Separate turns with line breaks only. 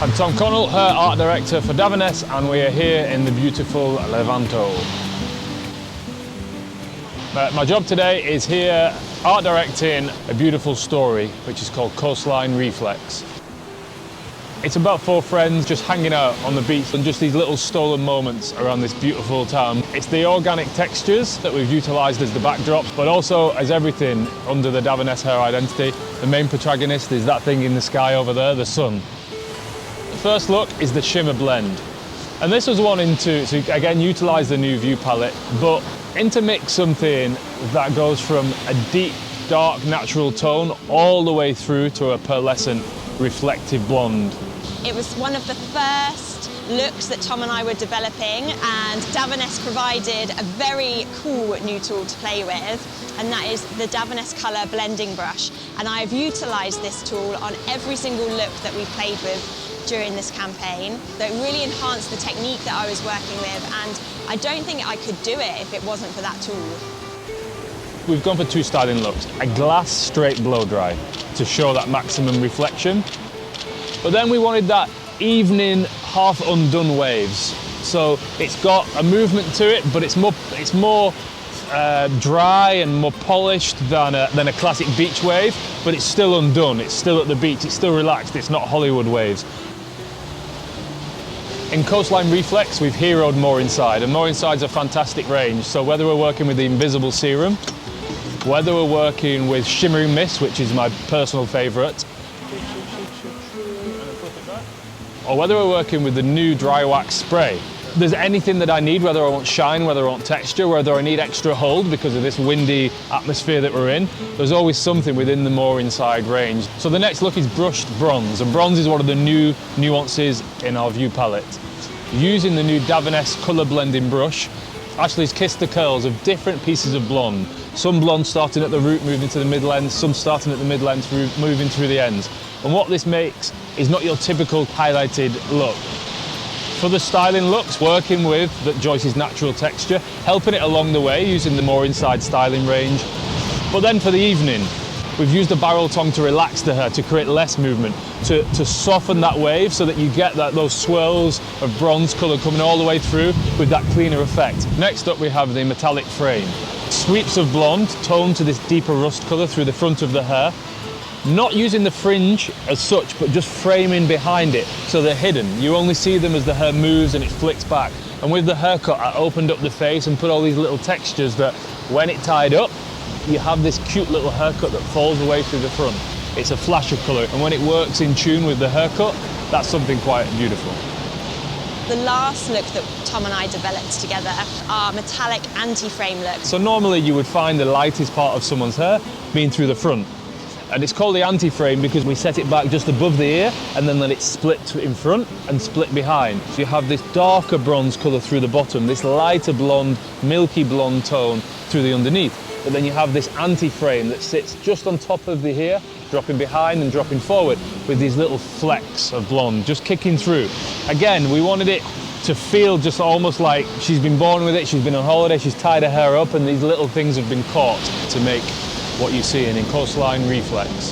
I'm Tom Connell, her art director for Davines, and we are here in the beautiful Levanto. My job today is here art directing a beautiful story which is called Coastline Reflects. It's about four friends just hanging out on the beach and just these little stolen moments around this beautiful town. It's the organic textures that we've utilised as the backdrop, but also as everything under the Davines her identity. The main protagonist is that thing in the sky over there, the sun. The first look is the shimmer blend. And this was wanting to again utilise the new view palette, but intermix something that goes from a deep, dark, natural tone all the way through to a pearlescent, reflective blonde.
It was one of the first looks that Tom and I were developing, and Davines provided a very cool new tool to play with, and that is the Davines Colour Blending Brush. And I have utilised this tool on every single look that we played with during this campaign. That really enhanced the technique that I was working with, and I don't think I could do it if it wasn't for that tool.
We've gone for two styling looks. A glass straight blow dry to show that maximum reflection. But then we wanted that evening half undone waves. So it's got a movement to it, but it's more dry and more polished than a classic beach wave, but it's still undone, it's still at the beach, it's still relaxed, it's not Hollywood waves. In Coastline Reflects, we've heroed More Inside, and More Inside's a fantastic range. So whether we're working with the Invisible Serum, whether we're working with Shimmering Mist, which is my personal favourite, or whether we're working with the new Dry Wax Spray, there's anything that I need, whether I want shine, whether I want texture, whether I need extra hold because of this windy atmosphere that we're in, there's always something within the More Inside range. So the next look is brushed bronze, and bronze is one of the new nuances in our view palette. Using the new Davines colour blending brush, Ashleigh's kissed the curls of different pieces of blonde. Some blonde starting at the root, moving to the mid-lens, some starting at the mid-lens, moving through the ends. And what this makes is not your typical highlighted look. For the styling looks, working with Joyce's natural texture, helping it along the way using the More Inside styling range. But then for the evening, we've used the barrel tongue to relax the hair, to create less movement, to soften that wave so that you get those swirls of bronze colour coming all the way through with that cleaner effect. Next up we have the metallic frame. Sweeps of blonde toned to this deeper rust colour through the front of the hair. Not using the fringe as such, but just framing behind it so they're hidden. You only see them as the hair moves and it flicks back. And with the haircut, I opened up the face and put all these little textures that when it tied up, you have this cute little haircut that falls away through the front. It's a flash of colour, and when it works in tune with the haircut, that's something quite beautiful.
The last look that Tom and I developed together are metallic anti-frame looks.
So normally you would find the lightest part of someone's hair being through the front. And it's called the anti-frame because we set it back just above the ear and then let it split in front and split behind. So you have this darker bronze colour through the bottom, this lighter blonde, milky blonde tone through the underneath. But then you have this anti-frame that sits just on top of the ear, dropping behind and dropping forward with these little flecks of blonde just kicking through. Again, we wanted it to feel just almost like she's been born with it, she's been on holiday, she's tied her hair up, and these little things have been caught to make what you see in Coastline Reflects.